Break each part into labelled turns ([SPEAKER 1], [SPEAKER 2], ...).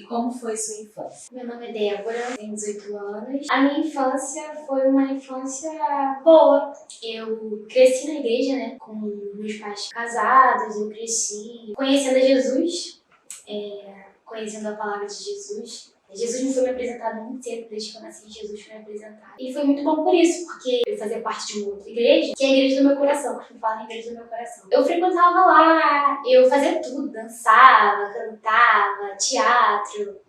[SPEAKER 1] como foi sua infância?
[SPEAKER 2] Meu nome é Débora, tenho 18 anos. A minha infância foi uma infância boa. Eu cresci na igreja, né, com meus pais casados, eu cresci conhecendo a Jesus, conhecendo a palavra de Jesus. Jesus me foi me apresentado muito cedo, desde que eu nasci, Jesus foi me apresentado. E foi muito bom por isso, porque eu fazia parte de uma outra igreja, que é a igreja do meu coração, que eu falo em igreja do meu coração. Eu frequentava lá, eu fazia tudo, dançava, cantava, teatro,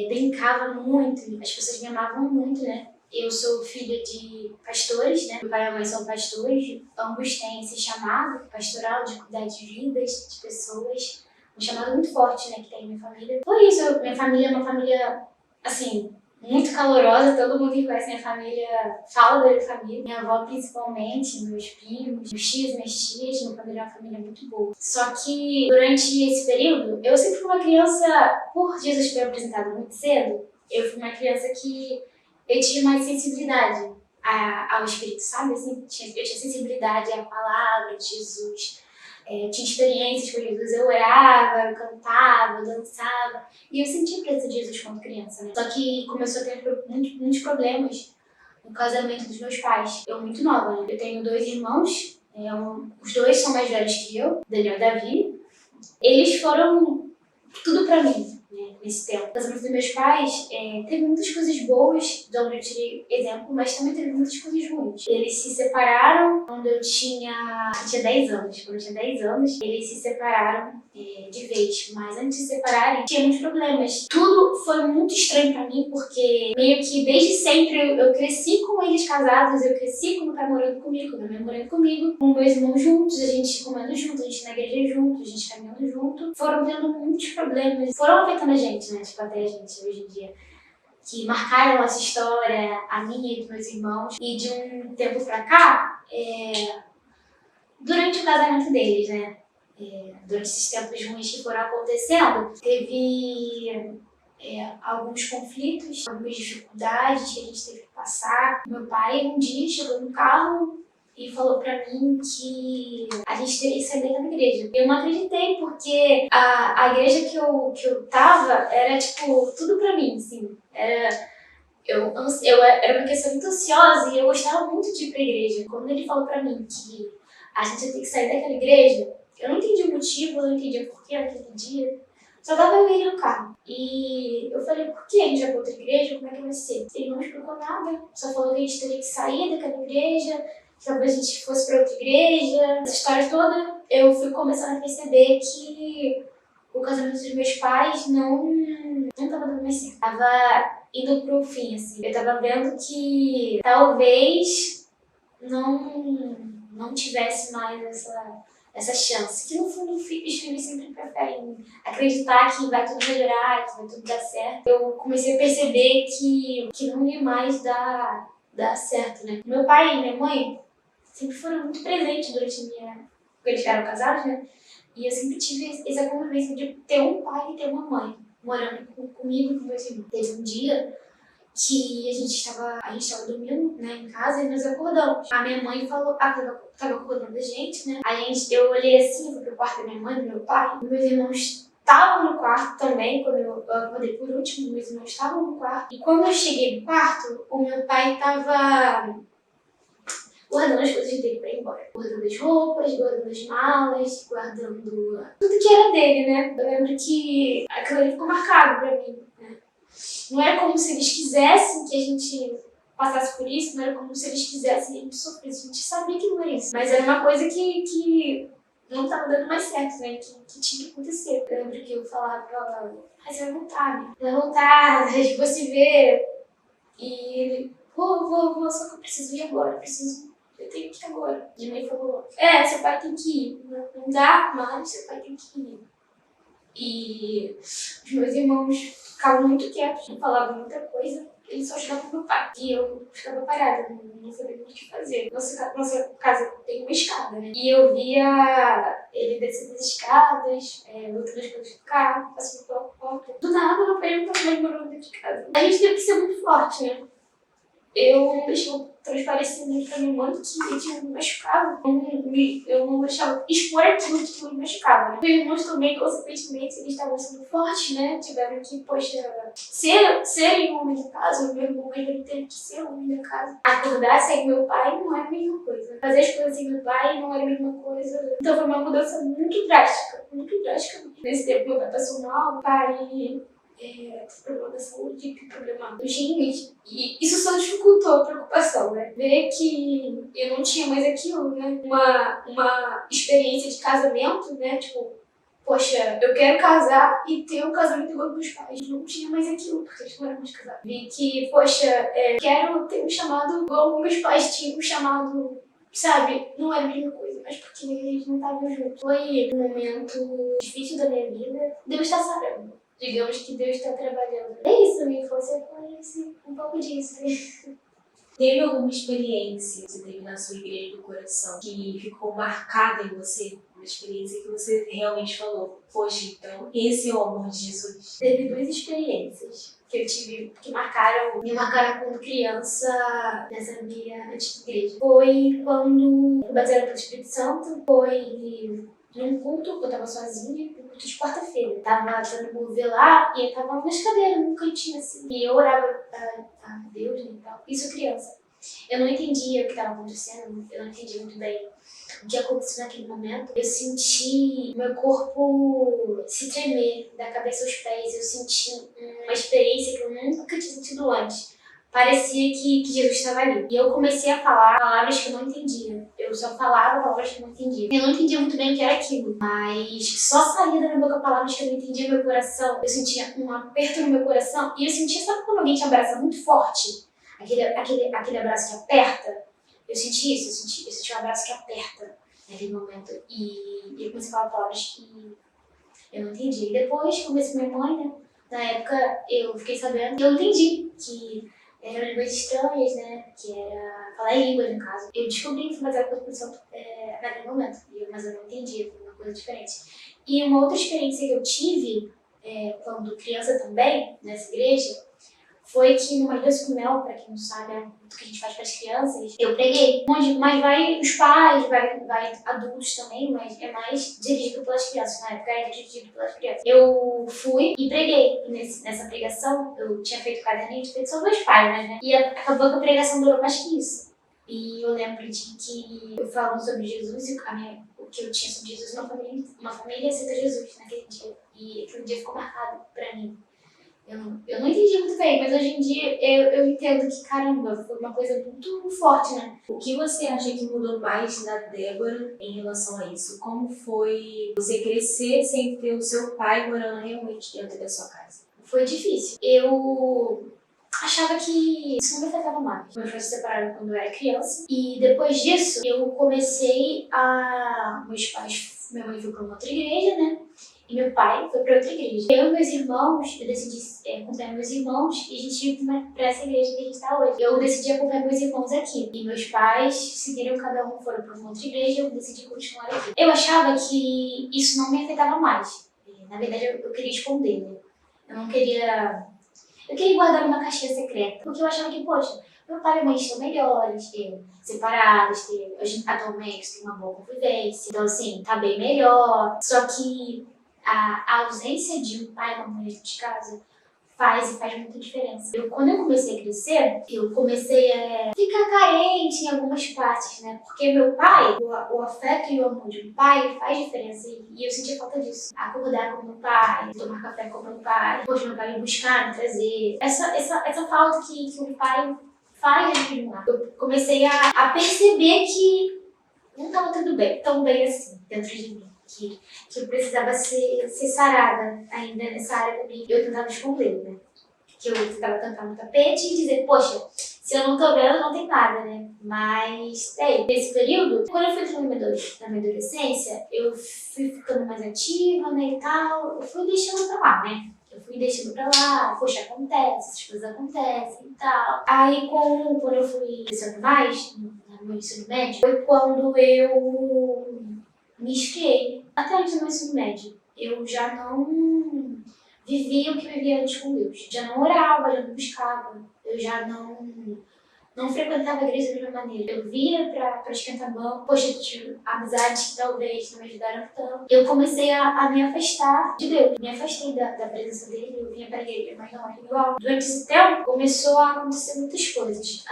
[SPEAKER 2] brincava muito, as pessoas me amavam muito, né? Eu sou filha de pastores, né? Meu pai e a mãe são pastores, ambos têm esse chamado pastoral de cuidar de vidas, de pessoas. Um chamado muito forte, né, que tem minha família. Por isso, minha família é uma família, assim, muito calorosa. Todo mundo que conhece minha família fala da minha família. Minha avó, principalmente, meus primos, meus tios, minhas tias. Minha família é uma família muito boa. Só que, durante esse período, eu sempre fui uma criança, por Jesus ter apresentado muito cedo, eu fui uma criança que eu tive mais sensibilidade ao Espírito, sabe? Assim, eu tinha sensibilidade à palavra de Jesus. Tinha experiências com Jesus, eu orava, eu cantava, eu dançava. E eu sentia a presença de Jesus quando criança, né? Só que começou a ter muitos problemas no casamento dos meus pais. Eu muito nova, né? Eu tenho 2 irmãos, os 2 são mais velhos que eu, Daniel e Davi. Eles foram tudo pra mim, né, nesse tempo. O casamento dos meus pais teve muitas coisas boas, de onde eu tirei exemplo, mas também teve muitas coisas ruins. Eles se separaram quando eu tinha 10 anos. Quando eu tinha 10 anos, eles se separaram de vez. Mas antes de se separarem, tinha muitos problemas. Tudo foi muito estranho pra mim, porque meio que desde sempre eu cresci com eles casados, eu cresci com meu pai morando comigo, minha mãe morando comigo, com meus irmãos juntos, a gente comendo junto, a gente na igreja junto, a gente caminhando junto. Foram tendo muitos problemas, foram afetando a gente, né? Tipo, até a gente hoje em dia. Que marcaram a nossa história, a minha e dos meus irmãos. E de um tempo pra cá, durante o casamento deles, né? Durante esses tempos ruins que foram acontecendo, teve alguns conflitos, algumas dificuldades que a gente teve que passar. Meu pai um dia chegou no carro e falou pra mim que a gente teria que sair daquela igreja. Eu não acreditei, porque a igreja que eu tava era, tipo, tudo pra mim, assim. Eu era uma questão muito ansiosa e eu gostava muito de ir pra igreja. Quando ele falou pra mim que a gente ia ter que sair daquela igreja, eu não entendi o motivo, eu não entendi o porquê naquele dia. Só tava eu e ele no carro. E eu falei, por que a gente vai pra outra igreja? Como é que vai ser? Ele não me explicou nada. Só falou que a gente teria que sair daquela igreja, que talvez a gente fosse pra outra igreja. Essa história toda, eu fui começando a perceber que o casamento dos meus pais não tava dando mais certo. Tava indo pro fim, assim. Eu tava vendo que talvez não tivesse mais essa chance. Que no fundo os filhos sempre preferem acreditar que vai tudo melhorar, que vai tudo dar certo. Eu comecei a perceber que não ia mais dar certo, né? Meu pai e minha mãe sempre foram muito presentes durante porque eles ficaram casados, né? E eu sempre tive essa convivência de ter um pai e ter uma mãe morando comigo e com meus irmãos. Teve um dia que a gente estava dormindo, né, em casa, e nós acordamos. A minha mãe falou, tava acordando a gente, né? Eu olhei assim, fui pro quarto da minha mãe, do meu pai, e meus irmãos estavam no quarto também. Quando eu acordei por último, meus irmãos estavam no quarto. E quando eu cheguei no quarto, o meu pai tava guardando as coisas dele pra ir embora. Guardando as roupas, guardando as malas, guardando tudo que era dele, né? Eu lembro que aquilo ali ficou marcado pra mim, né? Não era como se eles quisessem que a gente passasse por isso, não era como se eles quisessem que a gente sofresse. A gente sabia que não era isso. Mas era uma coisa que não estava dando mais certo, né? Que tinha que acontecer. Eu lembro que eu falava pra ela, você vai voltar, né? Vai voltar, a gente vai se ver. E ele, vou, só que eu preciso ir agora, eu tenho que ir agora. E a mãe falou, seu pai tem que ir. Não dá, mas seu pai tem que ir. E os meus irmãos ficavam muito quietos, não falavam muita coisa, eles só ajudavam meu pai. E eu ficava parada, não sabia muito o que fazer. Nossa casa tem uma escada, né? E eu via ele descendo as escadas, botando as coisas do carro, passando pela porta. Do nada, meu pai não tava mais morando dentro de casa. A gente teve que ser muito forte, né? eu não deixava transparecer muito pra minha mãe que aquilo me machucava. Eu não deixava expor aquilo que aquilo me machucava, né? Meus irmãos também, consequentemente, eles estavam sendo fortes, né? Tiveram que, poxa, serem homem da casa. O meu irmão mais velho teve que ser homem da casa. Acordar sem meu pai não era a mesma coisa. Fazer as coisas sem meu pai não era a mesma coisa. Então foi uma mudança muito drástica. Muito drástica. Nesse tempo, meu pai passou mal, meu pai problema da saúde, problema dos rins. E isso só dificultou a preocupação, né? Ver que eu não tinha mais aquilo, né? Uma experiência de casamento, né? Tipo, poxa, eu quero casar e ter um casamento igual dos meus pais. Não tinha mais aquilo, porque eles não eram mais casados. Vi que, poxa, quero ter um chamado igual meus pais tinham um chamado, sabe? Não era a mesma coisa, mas porque eles não estavam juntos. Foi um momento difícil da minha vida. Deus está sarando. Digamos que Deus está trabalhando. É isso, minha infância foi assim, um pouco disso.
[SPEAKER 1] Teve alguma experiência que você teve na sua igreja do coração que ficou marcada em você? Uma experiência que você realmente falou, poxa, então esse é o amor de Jesus?
[SPEAKER 2] Teve duas experiências que eu tive que me marcaram quando criança nessa minha antiga igreja. Foi quando eu batizada pelo Espírito Santo, foi num culto, eu tava sozinha, um culto de quarta-feira. Tava dando mover lá e eu tava nas cadeiras, num cantinho assim. E eu orava a Deus, né, e tal. Isso criança. Eu não entendia o que estava acontecendo, eu não entendia muito bem o que aconteceu naquele momento. Eu senti meu corpo se tremer da cabeça aos pés. Eu senti uma experiência que eu nunca tinha sentido antes. Parecia que Jesus estava ali. E eu comecei a falar palavras que eu não entendia. Eu só falava palavras que eu não entendia. Eu não entendia muito bem o que era aquilo, mas só saía da minha boca palavras que eu não entendia no meu coração. Eu sentia um aperto no meu coração e eu sentia, sabe quando alguém te abraça muito forte? Aquele abraço que aperta? Eu senti isso, eu senti um abraço que aperta naquele momento. E eu comecei a falar palavras que eu não entendi. E depois, conversei com minha mãe, né? Na época, eu fiquei sabendo que eu entendi que eram línguas estranhas, né? Que era falar em línguas, no caso. Eu descobri que foi baseado pelo Espírito Santo naquele momento, mas eu não entendi, foi uma coisa diferente. E uma outra experiência que eu tive, quando criança também, nessa igreja, foi que no Maria com Mel, pra quem não sabe, é um culto que a gente faz para as crianças, eu preguei. Mas vai os pais, vai adultos também, mas é mais dirigido pelas crianças. Na época era dirigido pelas crianças. Eu fui e preguei. E nessa pregação, eu tinha feito caderninho de só 2 páginas, né? E acabou que a pregação durou mais que isso. E eu lembro de que eu falando sobre Jesus e o que eu tinha sobre Jesus, uma família aceita Jesus naquele dia. E aquele dia ficou marcado pra mim. Eu não entendi muito bem, mas hoje em dia eu entendo que, caramba, foi uma coisa muito forte, né?
[SPEAKER 1] O que você acha que mudou mais na Débora em relação a isso? Como foi você crescer sem ter o seu pai morando realmente dentro da sua casa?
[SPEAKER 2] Foi difícil. Eu achava que isso não me afetava mais. Meus pais se separaram quando eu era criança. E depois disso, eu comecei a... Minha mãe foi pra uma outra igreja, né? E meu pai foi pra outra igreja. Eu e meus irmãos, eu decidi acompanhar meus irmãos e a gente ia pra essa igreja que a gente tá hoje. Eu decidi acompanhar meus irmãos aqui. E meus pais seguiram, cada um foram pra uma outra igreja, eu decidi continuar aqui. Eu achava que isso não me afetava mais. Na verdade, eu queria esconder, né? Eu queria guardar numa caixinha secreta. Porque eu achava que, poxa, meu pai e minha mãe estão melhores, separados, atualmente tem uma boa convivência. Então, assim, tá bem melhor. Só que a ausência de um pai e uma mãe dentro de casa faz muita diferença. Quando eu comecei a crescer, eu comecei a ficar carente em algumas partes, né? Porque meu pai, o afeto e o amor de um pai faz diferença e eu sentia falta disso. Acordar com meu pai, tomar café com meu pai, depois meu pai me buscar, me trazer. Essa falta que um pai faz dentro de mim. Eu comecei a perceber que não estava tudo bem, tão bem assim, dentro de mim. Que eu precisava ser sarada ainda nessa área também. Eu tentava esconder, né? Que eu tentava tampar no tapete e dizer, poxa, se eu não tô vendo, não tem nada, né? Mas, nesse período, quando eu fui entrando na minha adolescência, eu fui ficando mais ativa, né, e tal. Eu fui deixando pra lá, né? Eu fui deixando pra lá, poxa, acontece, essas coisas acontecem e tal. Aí, quando eu fui crescendo mais, no meu ensino médio, foi quando eu me esfriei. Até antes do meu ensino médio, eu já não vivia o que vivia antes com Deus. Já não orava, já não buscava. Eu já não não frequentava a igreja da mesma maneira. Eu via pra esquentar banco, poxa, eu tive amizades que talvez não me ajudaram tanto. Eu comecei a me afastar de Deus, me afastei da presença dele, eu vinha pra igreja, mas não era igual. Durante esse tempo, começou a acontecer muitas coisas.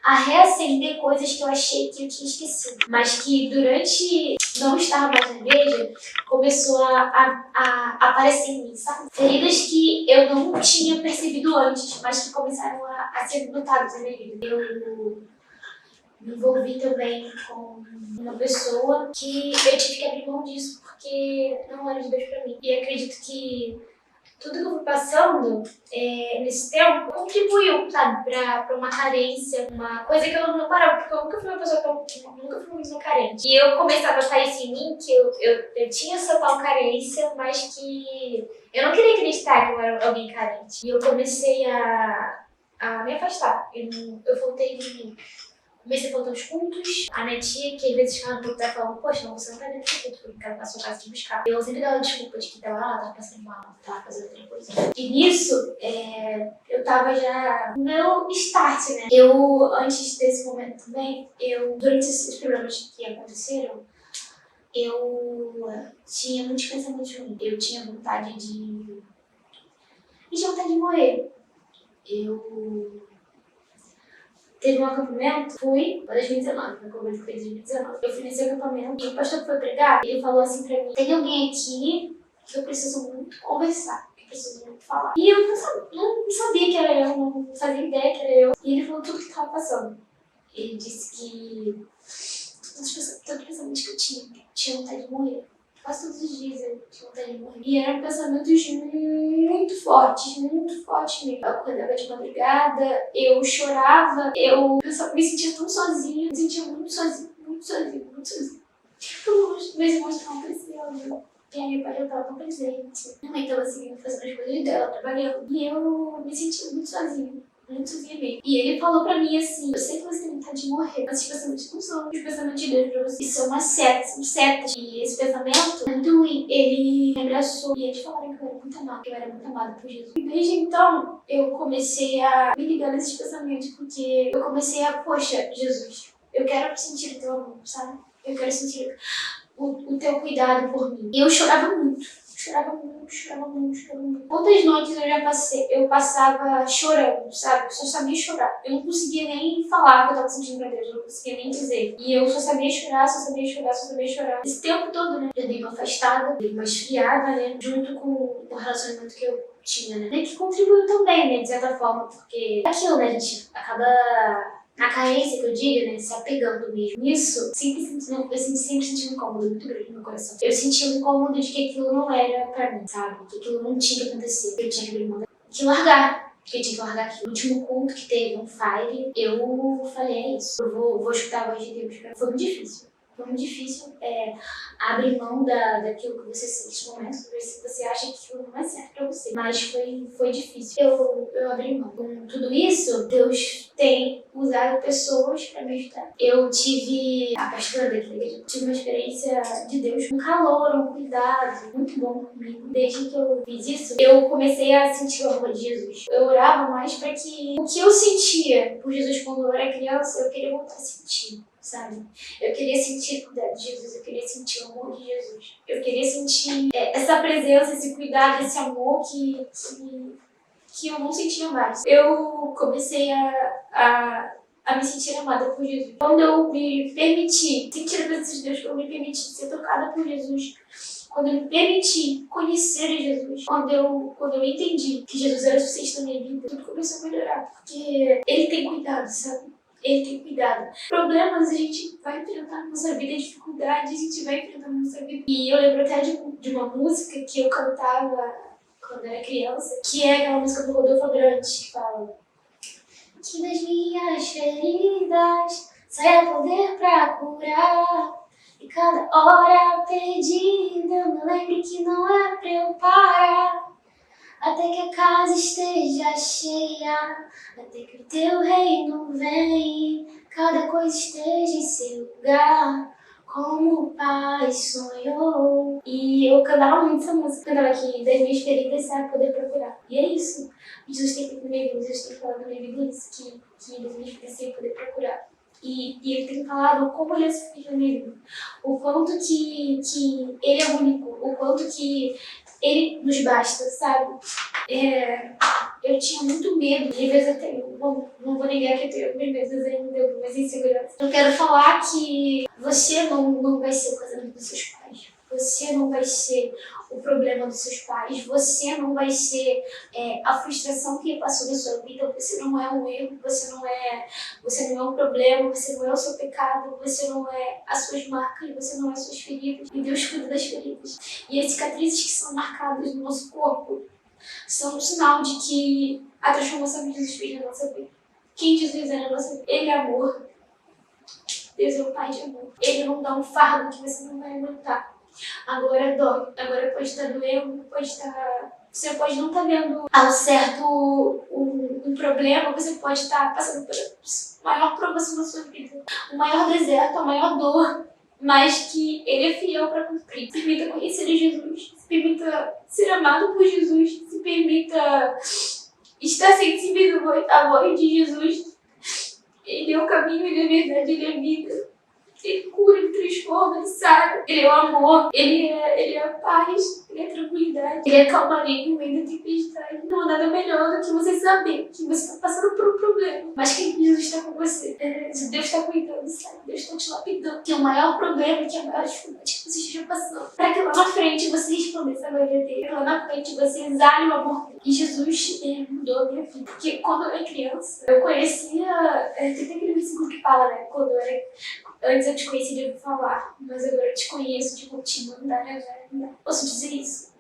[SPEAKER 2] A reacender coisas que eu achei que eu tinha esquecido, mas que durante não estar mais na igreja, começou a aparecer em mim, sabe? Feridas que eu não tinha percebido antes, mas que começaram a ser notadas na minha vida. Eu me envolvi também com uma pessoa que eu tive que abrir mão disso, porque não era de Deus pra mim. E acredito que tudo que eu fui passando nesse tempo contribuiu, sabe, pra uma carência, uma coisa que eu não parava, porque eu nunca fui uma pessoa nunca fui muito carente. E eu comecei a botar isso em mim, que eu tinha essa tal carência, mas que eu não queria acreditar que eu era alguém carente. E eu comecei a me afastar. Eu voltei de mim. Comecei a voltar aos cultos. A minha tia, que às vezes ficava no culto, falava, poxa, não, você não tá dentro do culto, porque ela passou a casa de buscar. Eu sempre dava desculpa de que tava lá, tava passando mal, tava fazendo outra coisa. E nisso, eu tava já no meu start, né? Eu, antes desse momento também, durante esses problemas que aconteceram, eu tinha muitos pensamentos ruins. Eu tinha vontade de morrer. Teve um acampamento, fui, em 2019, meu convite foi em 2019. Eu fui nesse acampamento e o pastor foi pregar, ele falou assim pra mim, tem alguém aqui que eu preciso muito conversar, que eu preciso muito falar. E eu não sabia que era eu, não fazia ideia que era eu. E ele falou tudo que tava passando. Ele disse que todos os pensamentos que eu tinha vontade de morrer. Quase todos os dias eu tinha vontade de morrer. E eram pensamentos muito fortes mesmo. Eu acordava de madrugada, eu chorava, eu me sentia tão sozinha, me sentia muito sozinha. Meus irmãos estavam crescendo. E aí meu pai já estava tão presente. Minha mãe estava seguindo, fazendo as coisas dela, trabalhando. E eu me sentia muito sozinha mesmo. E ele falou pra mim assim, eu sei que você tem vontade de morrer, mas os pensamentos não são os pensamentos de Deus pra você. Isso é uma seta, são setas. E esse pensamento é muito ruim. Ele me abraçou e eles falaram que eu era muito amada, que eu era muito amada por Jesus. E desde então, eu comecei a me ligar nesses pensamentos, porque eu comecei poxa, Jesus, eu quero sentir o teu amor, sabe? Eu quero sentir o teu cuidado por mim. E eu chorava muito. Quantas noites eu passava chorando, sabe? Eu só sabia chorar. Eu não conseguia nem falar o que eu tava sentindo pra Deus, eu não conseguia nem dizer. E eu só sabia chorar. Esse tempo todo, né? Eu dei uma afastada, dei uma esfriada, né? Junto com o relacionamento que eu tinha, né? E que contribuiu também, né? De certa forma, porque é aquilo, né? A gente acaba... A carência que eu digo, né, se apegando mesmo. Isso, eu sempre senti um incômodo muito grande no meu coração. Eu senti um incômodo de que aquilo não era pra mim, sabe? Que aquilo não tinha que acontecer. Eu tinha que abrir mão, que largar. Que eu tinha que largar aquilo. No último culto que teve, um Fire, eu falei, é isso. Eu vou escutar a voz de Deus. Foi muito difícil. Abrir mão daquilo que você sente nesse momento, se você acha que aquilo não é certo pra você. Mas foi difícil. Eu abri mão. Com tudo isso, Deus tem usado pessoas pra me ajudar. Eu tive a pastora da igreja, tive uma experiência de Deus, um calor, um cuidado muito bom comigo. Desde que eu fiz isso, eu comecei a sentir o amor de Jesus. Eu orava mais pra que o que eu sentia por Jesus quando eu era criança, eu queria voltar a sentir. Sabe? Eu queria sentir o cuidado de Jesus, eu queria sentir o amor de Jesus. Eu queria sentir essa presença, esse cuidado, esse amor que eu não sentia mais. Eu comecei a me sentir amada por Jesus. Quando eu me permiti sentir a presença de Deus, quando eu me permiti ser tocada por Jesus, quando eu me permiti conhecer Jesus, quando eu entendi que Jesus era o suficiente na minha vida, tudo começou a melhorar. Porque Ele tem cuidado, sabe? Ele tem cuidado. Problemas a gente vai enfrentar na nossa vida, dificuldades a gente vai enfrentar na nossa vida. E eu lembro até de uma música que eu cantava quando era criança, que é aquela música do Rodolfo Abrantes, que fala que das minhas feridas saia poder pra curar. E cada hora perdida eu me lembro que não é pra eu parar. Até que a casa esteja cheia, até que o teu reino vem, cada coisa esteja em seu lugar, como o Pai paz sonhou. E eu cantava muito essa música, cantava aqui, das minhas feridas sabe poder procurar. E é isso. Jesus tem feito comigo, Jesus tem falado na minha vida isso, que das minhas feridas sei poder procurar. E ele tem falado como ele é suficiente na minha vida. O quanto que ele é único, o quanto que ele nos basta, sabe? Eu tinha muito medo, e às vezes eu tenho, não vou negar que eu tenho alguns medos ainda, algumas inseguranças. Eu quero falar que você não vai ser o casamento dos seus pais, você não vai ser o problema dos seus pais, você não vai ser a frustração que passou na sua vida, você não é um erro, você não é um problema, você não é o seu pecado, você não é as suas marcas, você não é as suas feridas, e Deus cuida das feridas. E as cicatrizes que são marcadas no nosso corpo são um sinal de que a transformação de Jesus fez na nossa vida. Quem Jesus é na nossa vida? Ele é amor. Deus é um pai de amor. Ele não dá um fardo que você não vai aguentar. Agora dói. Agora pode estar doendo, você pode não estar vendo ao certo um problema, você pode estar passando por maior provação na sua vida, o maior deserto, a maior dor, mas que ele é fiel para cumprir. Se permita conhecer Jesus, se permita ser amado por Jesus, se permita estar sensível à voz de Jesus. Ele é o caminho, ele é a verdade, ele é a vida. Ele cura, ele transforma, ele sara. Ele é o amor, ele é a paz, ele é a tranquilidade, ele é a calmaria no meio da tempestade. Não há nada melhor do que você saber que você está passando por um problema, mas que Jesus está com você. Deus está cuidando, sabe? Deus está te lapidando. Que é o maior problema, que é a maior dificuldade que você esteja passando. Para que lá na frente você resplandeça a glória dele. Para que lá na frente você exale o amor dele. E Jesus mudou a minha vida. Porque quando eu era criança, eu conhecia. Tem aquele versículo que fala, né? Antes eu te conheci de ouvir falar, mas agora eu te conheço de te mandar. Posso dizer isso?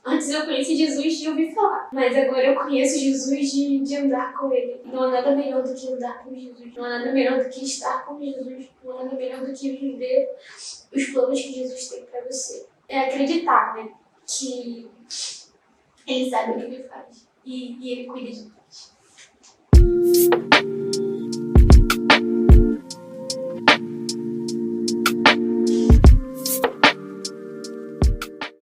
[SPEAKER 2] Antes eu conheci Jesus de ouvir falar, mas agora eu conheço Jesus de andar com ele. Não há nada melhor do que andar com Jesus. Não há nada melhor do que estar com Jesus. Não há nada melhor do que viver os planos que Jesus tem para você. É acreditar, né? Que ele sabe o que ele faz. E ele cuida de nós.